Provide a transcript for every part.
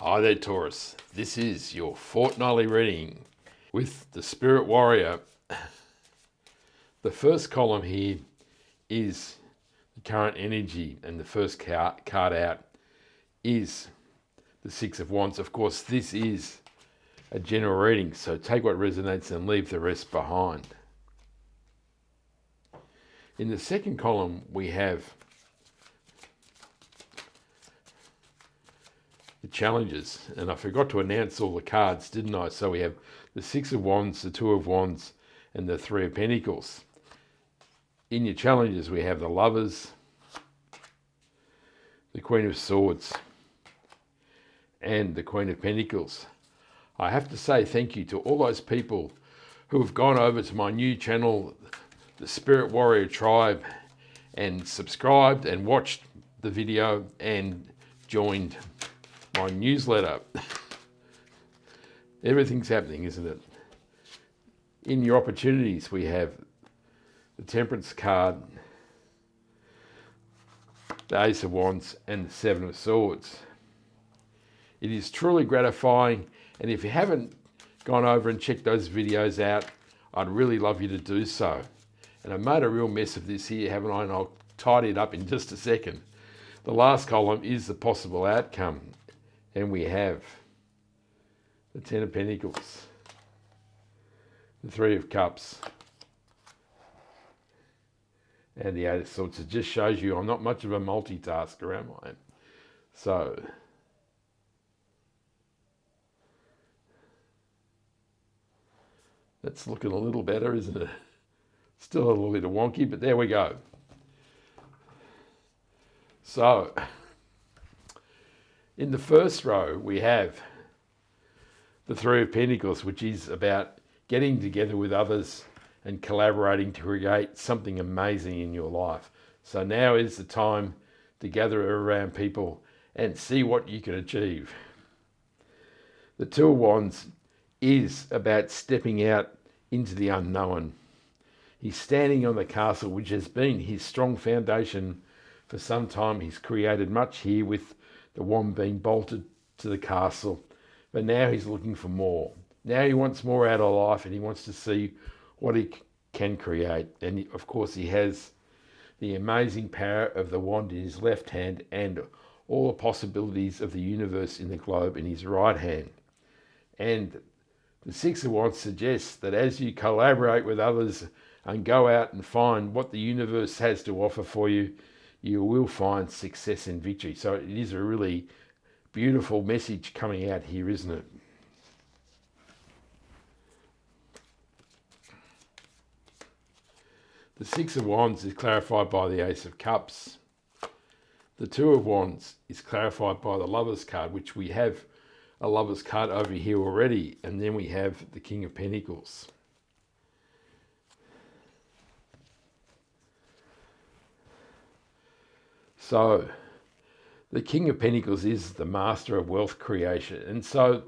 Hi there, Taurus. This is your fortnightly reading with the Spirit Warrior. The first column here is the current energy, and the first card out is the Six of Wands. Of course, this is a general reading, so take what resonates and leave the rest behind. In the second column, we have the challenges, and I forgot to announce all the cards, didn't I? So we have the Six of Wands, the Two of Wands, and the Three of Pentacles. In your challenges, we have the Lovers, the Queen of Swords, and the Queen of Pentacles. I have to say thank you to all those people who have gone over to my new channel, the Spirit Warrior Tribe, and subscribed and watched the video and joined my newsletter. Everything's happening, isn't it? In your opportunities, we have the Temperance card, the Ace of Wands, and the Seven of Swords. It is truly gratifying, and if you haven't gone over and checked those videos out, I'd really love you to do so. And I made a real mess of this here, haven't I? And I'll tidy it up in just a second. The last column is the possible outcome. And we have the Ten of Pentacles, the Three of Cups, and the Eight of Swords. It just shows you I'm not much of a multitasker, am I? So, that's looking a little better, isn't it? Still a little bit wonky, but there we go. So, in the first row, we have the Three of Pentacles, which is about getting together with others and collaborating to create something amazing in your life. So now is the time to gather around people and see what you can achieve. The Two of Wands is about stepping out into the unknown. He's standing on the castle, which has been his strong foundation for some time. He's created much here with the wand being bolted to the castle, but now he's looking for more. Now he wants more out of life, and he wants to see what he can create. And of course, he has the amazing power of the wand in his left hand and all the possibilities of the universe in the globe in his right hand. And the Six of Wands suggests that as you collaborate with others and go out and find what the universe has to offer for you, you will find success and victory. So it is a really beautiful message coming out here, isn't it? The Six of Wands is clarified by the Ace of Cups. The Two of Wands is clarified by the Lovers card, which we have a Lovers card over here already. And then we have the King of Pentacles. So, the King of Pentacles is the master of wealth creation. And so,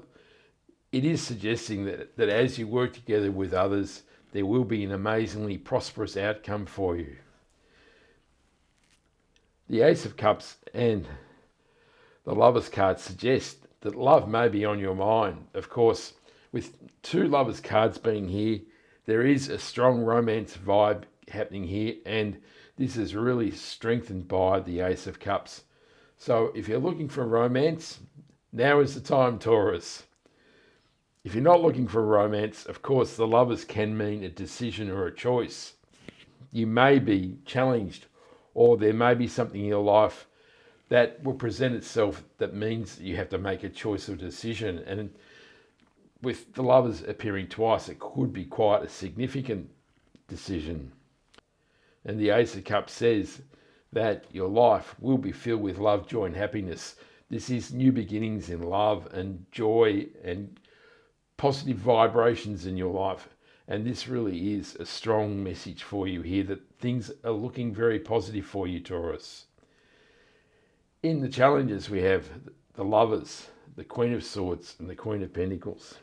it is suggesting that as you work together with others, there will be an amazingly prosperous outcome for you. The Ace of Cups and the Lovers card suggest that love may be on your mind. Of course, with two Lovers cards being here, there is a strong romance vibe happening here, and this is really strengthened by the Ace of Cups. So if you're looking for romance, now is the time, Taurus. If you're not looking for romance, of course, the Lovers can mean a decision or a choice. You may be challenged, or there may be something in your life that will present itself that means that you have to make a choice or decision. And with the Lovers appearing twice, it could be quite a significant decision. And the Ace of Cups says that your life will be filled with love, joy, and happiness. This is new beginnings in love and joy and positive vibrations in your life. And this really is a strong message for you here that things are looking very positive for you, Taurus. In the challenges, we have the Lovers, the Queen of Swords, and the Queen of Pentacles.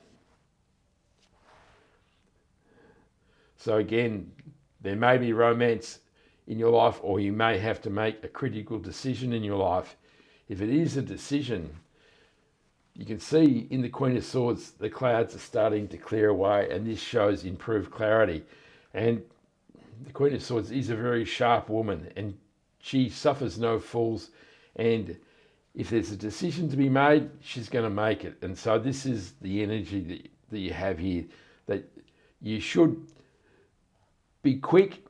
So again, there may be romance in your life, or you may have to make a critical decision in your life. If it is a decision, You can see in the Queen of Swords, the clouds are starting to clear away, and this shows improved clarity. And the Queen of Swords is a very sharp woman, and she suffers no fools. And if there's a decision to be made, she's going to make it. And so this is the energy that you have here, that you should be quick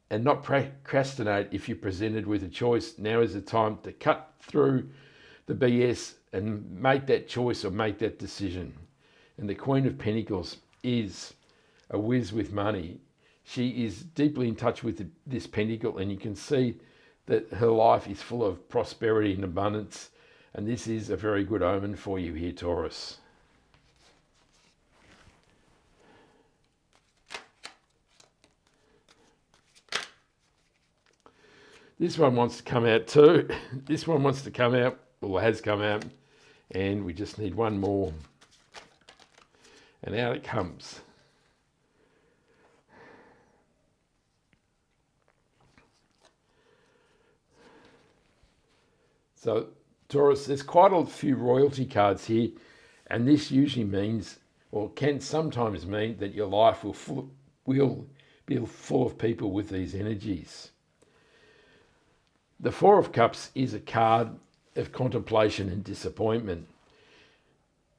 and not procrastinate if you're presented with a choice. Now is the time to cut through the BS and make that choice or make that decision. And the Queen of Pentacles is a whiz with money. She is deeply in touch with this pentacle, and you can see that her life is full of prosperity and abundance. And this is a very good omen for you here, Taurus. This one wants to come out too. This one wants to come out, or has come out, and we just need one more. And out it comes. So, Taurus, there's quite a few royalty cards here, and this usually means, or can sometimes mean, that your life will be full of people with these energies. The Four of Cups is a card of contemplation and disappointment.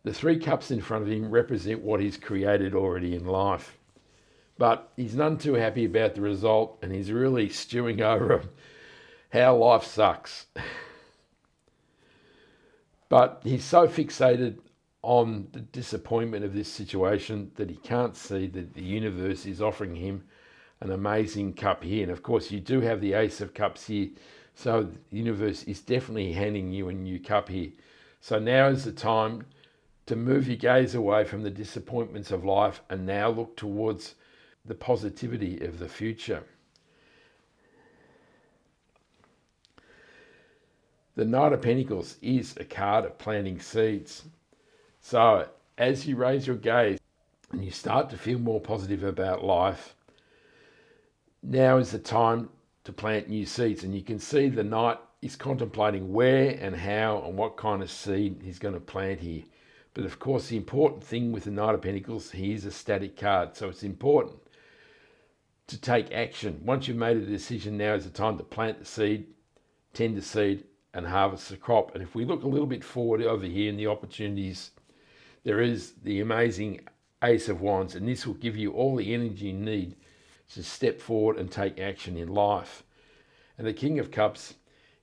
The Three Cups in front of him represent what he's created already in life. But he's none too happy about the result, and he's really stewing over how life sucks. But he's so fixated on the disappointment of this situation that he can't see that the universe is offering him an amazing cup here. And of course, you do have the Ace of Cups here, so the universe is definitely handing you a new cup here. So now is the time to move your gaze away from the disappointments of life and now look towards the positivity of the future. The Knight of Pentacles is a card of planting seeds. So as you raise your gaze and you start to feel more positive about life, now is the time to plant new seeds. And you can see the Knight is contemplating where and how and what kind of seed he's going to plant here. But of course, the important thing with the Knight of Pentacles, he is a static card. So it's important to take action. Once you've made a decision, now is the time to plant the seed, tend the seed, and harvest the crop. And if we look a little bit forward over here in the opportunities, there is the amazing Ace of Wands, and this will give you all the energy you need to step forward and take action in life. And the King of Cups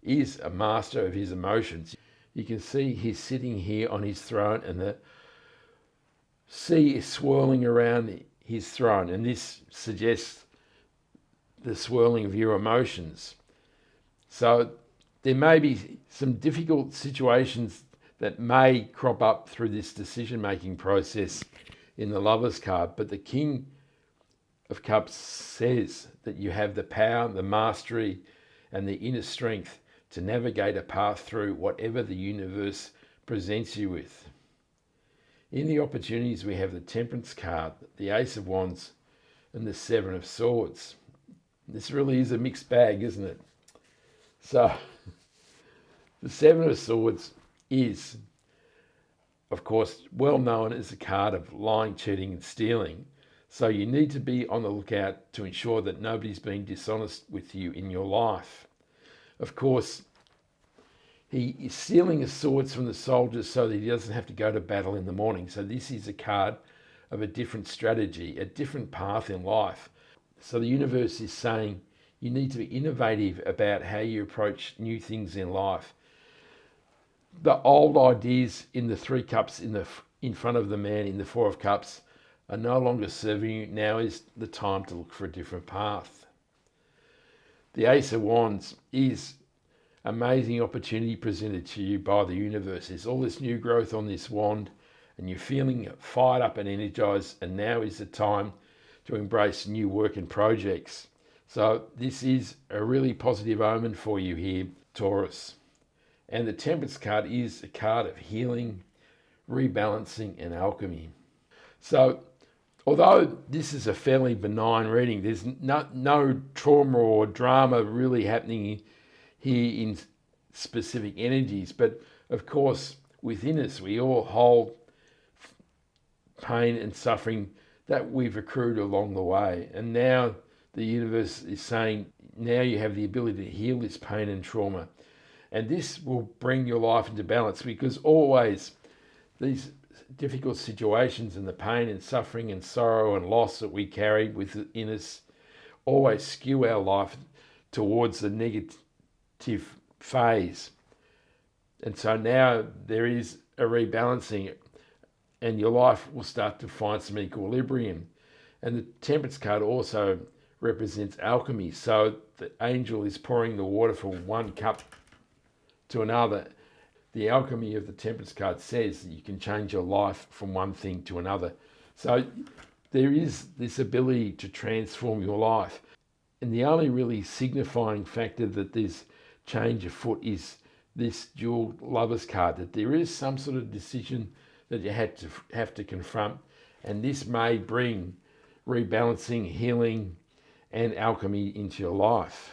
is a master of his emotions. You can see he's sitting here on his throne, and the sea is swirling around his throne, and this suggests the swirling of your emotions. So there may be some difficult situations that may crop up through this decision-making process in the Lovers card, but the King of Cups says that you have the power, the mastery, and the inner strength to navigate a path through whatever the universe presents you with. In the opportunities, we have the Temperance card, the Ace of Wands, and the Seven of Swords. This really is a mixed bag, isn't it? So the Seven of Swords is, of course, well known as a card of lying, cheating, and stealing. So you need to be on the lookout to ensure that nobody's being dishonest with you in your life. Of course, he is stealing his swords from the soldiers so that he doesn't have to go to battle in the morning. So this is a card of a different strategy, a different path in life. So the universe is saying you need to be innovative about how you approach new things in life. The old ideas in the Three Cups in front of the man in the Four of Cups are no longer serving you. Now is the time to look for a different path. The Ace of Wands is amazing opportunity presented to you by the universe. There's all this new growth on this wand, and you're feeling fired up and energized, and now is the time to embrace new work and projects. So this is a really positive omen for you here, Taurus. And the Temperance card is a card of healing, rebalancing, and alchemy. So although this is a fairly benign reading, there's no trauma or drama really happening here in specific energies. But of course, within us. We all hold pain and suffering that we've accrued along the way. And now the universe is saying, now you have the ability to heal this pain and trauma. And this will bring your life into balance, because always these difficult situations and the pain and suffering and sorrow and loss that we carry within us always skew our life towards the negative phase. And so now there is a rebalancing, and your life will start to find some equilibrium. And the Temperance card also represents alchemy. So the angel is pouring the water from one cup to another. The alchemy of the Temperance card says that you can change your life from one thing to another. So there is this ability to transform your life. And the only really signifying factor that this change afoot is this dual Lovers card, that there is some sort of decision that you have to confront, and this may bring rebalancing, healing, and alchemy into your life.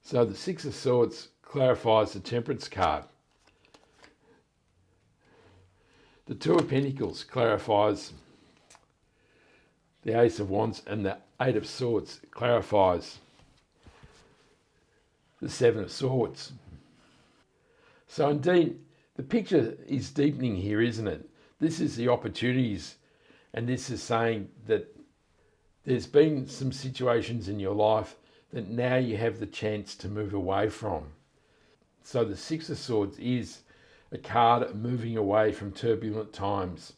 So the Six of Swords clarifies the Temperance card. The Two of Pentacles clarifies the Ace of Wands, and the Eight of Swords clarifies the Seven of Swords. So indeed, the picture is deepening here, isn't it? This is the opportunities, and this is saying that there's been some situations in your life that now you have the chance to move away from. So the Six of Swords is a card moving away from turbulent times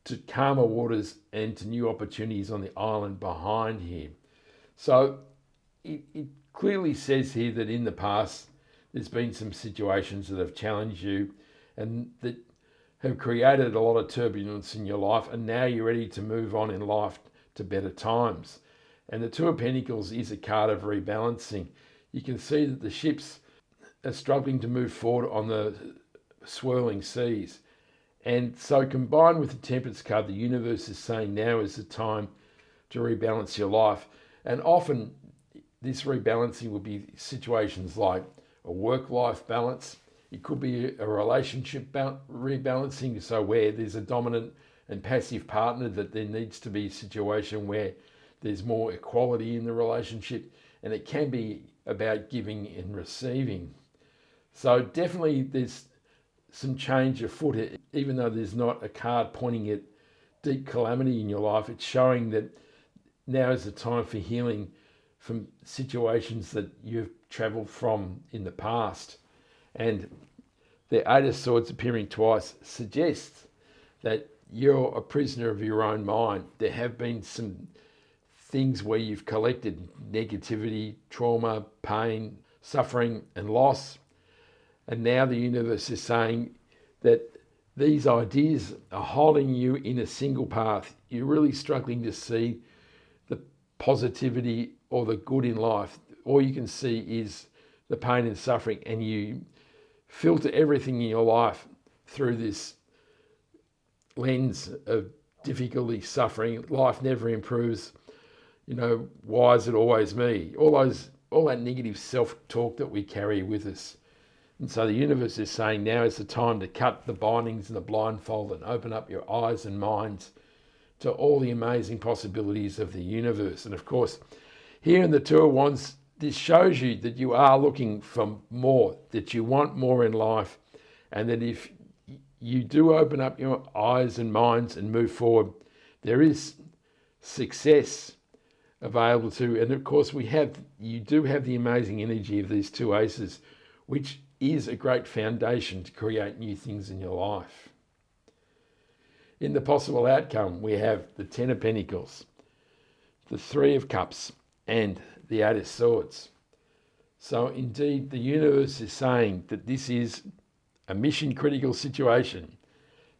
to calmer waters and to new opportunities on the island behind here. So it clearly says here that in the past there's been some situations that have challenged you and that have created a lot of turbulence in your life, and now you're ready to move on in life to better times. And the Two of Pentacles is a card of rebalancing. You can see that the ships are struggling to move forward on the swirling seas. And so combined with the Temperance card, the universe is saying now is the time to rebalance your life. And often this rebalancing will be situations like a work-life balance. It could be a relationship rebalancing, so where there's a dominant and passive partner, that there needs to be a situation where there's more equality in the relationship, and it can be about giving and receiving. So definitely there's some change afoot, even though there's not a card pointing at deep calamity in your life. It's showing that now is the time for healing from situations that you've travelled from in the past. And the Eight of Swords appearing twice suggests that you're a prisoner of your own mind. There have been some things where you've collected negativity, trauma, pain, suffering, and loss. And now the universe is saying that these ideas are holding you in a single path. You're really struggling to see the positivity or the good in life. All you can see is the pain and suffering, and you filter everything in your life through this lens of difficulty, suffering. Life never improves. Why is it always me? All that negative self-talk that we carry with us. And so the universe is saying now is the time to cut the bindings and the blindfold and open up your eyes and minds to all the amazing possibilities of the universe. And of course, here in the Two of Wands, this shows you that you are looking for more, that you want more in life, and that if you do open up your eyes and minds and move forward, there is success available to. And of course, you do have the amazing energy of these two aces, which is a great foundation to create new things in your life. In the possible outcome, we have the Ten of Pentacles, the Three of Cups, and the Eight of Swords. So indeed, the universe is saying that this is a mission critical situation.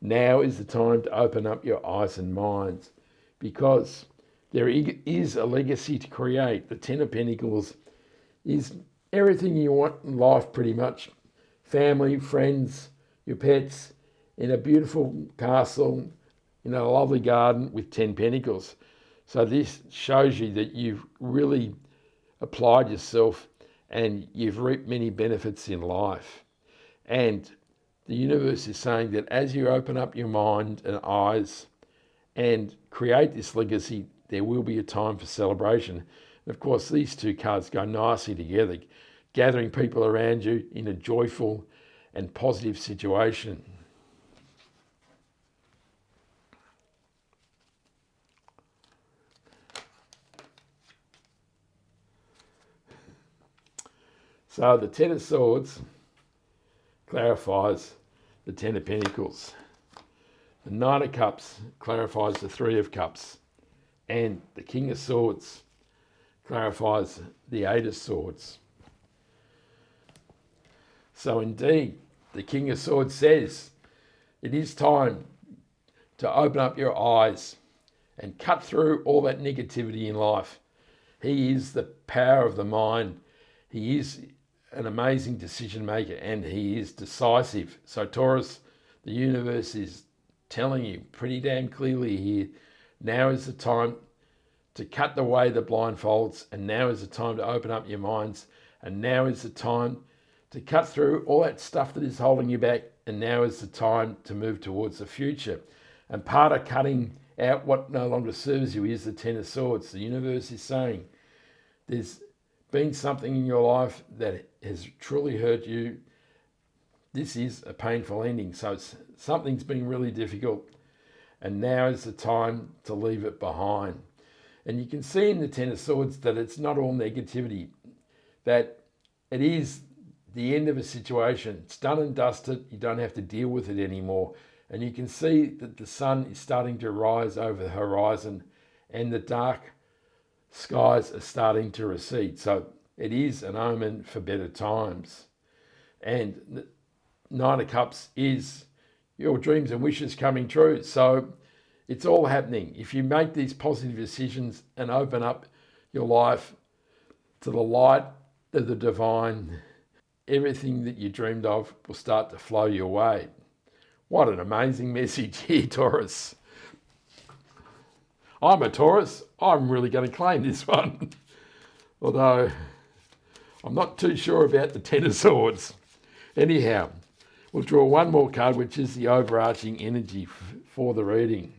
Now is the time to open up your eyes and minds, because there is a legacy to create. The Ten of Pentacles is everything you want in life, pretty much. Family, friends, your pets, in a beautiful castle, in a lovely garden with 10 pentacles. So this shows you that you've really applied yourself and you've reaped many benefits in life. And the universe is saying that as you open up your mind and eyes and create this legacy, there will be a time for celebration. And of course, these two cards go nicely together, gathering people around you in a joyful and positive situation. So the Ten of Swords clarifies the Ten of Pentacles. The Nine of Cups clarifies the Three of Cups. And the King of Swords clarifies the Eight of Swords. So indeed, the King of Swords says, it is time to open up your eyes and cut through all that negativity in life. He is the power of the mind. He is an amazing decision maker and he is decisive. So Taurus, the universe is telling you pretty damn clearly here, now is the time to cut away the blindfolds, and now is the time to open up your minds, and now is the time to cut through all that stuff that is holding you back, and now is the time to move towards the future. And part of cutting out what no longer serves you is the Ten of Swords. The universe is saying there's been something in your life that has truly hurt you. This is a painful ending. So something's been really difficult, and now is the time to leave it behind. And you can see in the Ten of Swords that it's not all negativity, that it is the end of a situation. It's done and dusted. You don't have to deal with it anymore. And you can see that the sun is starting to rise over the horizon and the dark skies are starting to recede. So it is an omen for better times. And the Nine of Cups is your dreams and wishes coming true. So it's all happening. If you make these positive decisions and open up your life to the light of the divine, everything that you dreamed of will start to flow your way. What an amazing message here, Taurus. I'm a Taurus. I'm really going to claim this one. Although I'm not too sure about the Ten of Swords. Anyhow, we'll draw one more card, which is the overarching energy for the reading.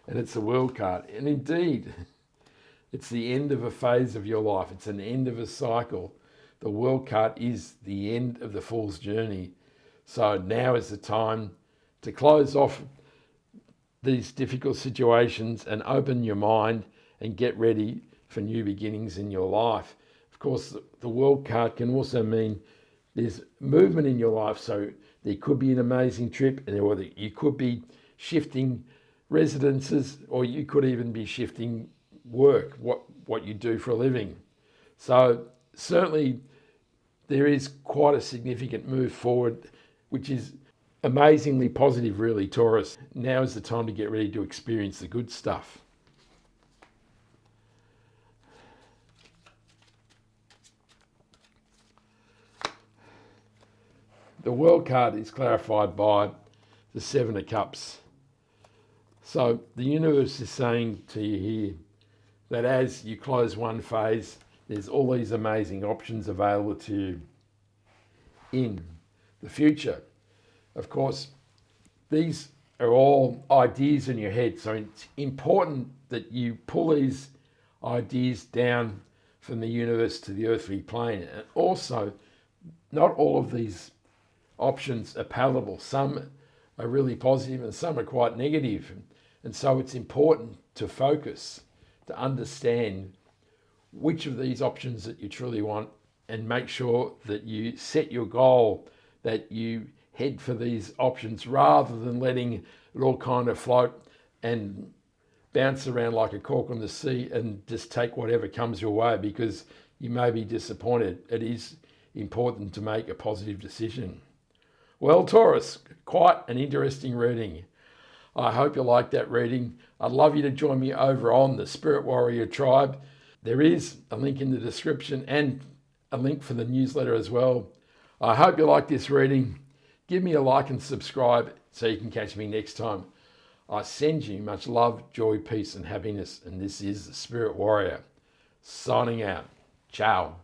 And it's the World card. And indeed, it's the end of a phase of your life. It's an end of a cycle. The World card is the end of the Fool's journey. So now is the time to close off these difficult situations and open your mind and get ready for new beginnings in your life. Of course, the World card can also mean there's movement in your life. So there could be an amazing trip, or you could be shifting residences, or you could even be shifting work, what you do for a living. So certainly there is quite a significant move forward, which is amazingly positive, really, Taurus. Now is the time to get ready to experience the good stuff. The World card is clarified by the Seven of Cups. So the universe is saying to you here that as you close one phase, there's all these amazing options available to you in the future. Of course, these are all ideas in your head, so it's important that you pull these ideas down from the universe to the earthly plane. And also, not all of these options are palatable. Some are really positive and some are quite negative. And so it's important to focus, to understand which of these options that you truly want, and make sure that you set your goal, that you head for these options rather than letting it all kind of float and bounce around like a cork on the sea and just take whatever comes your way, because you may be disappointed. It is important to make a positive decision. Well, Taurus, quite an interesting reading. I hope you liked that reading. I'd love you to join me over on the Spirit Warrior Tribe. There is a link in the description and a link for the newsletter as well. I hope you like this reading. Give me a like and subscribe so you can catch me next time. I send you much love, joy, peace, and happiness. And this is the Spirit Warrior signing out. Ciao.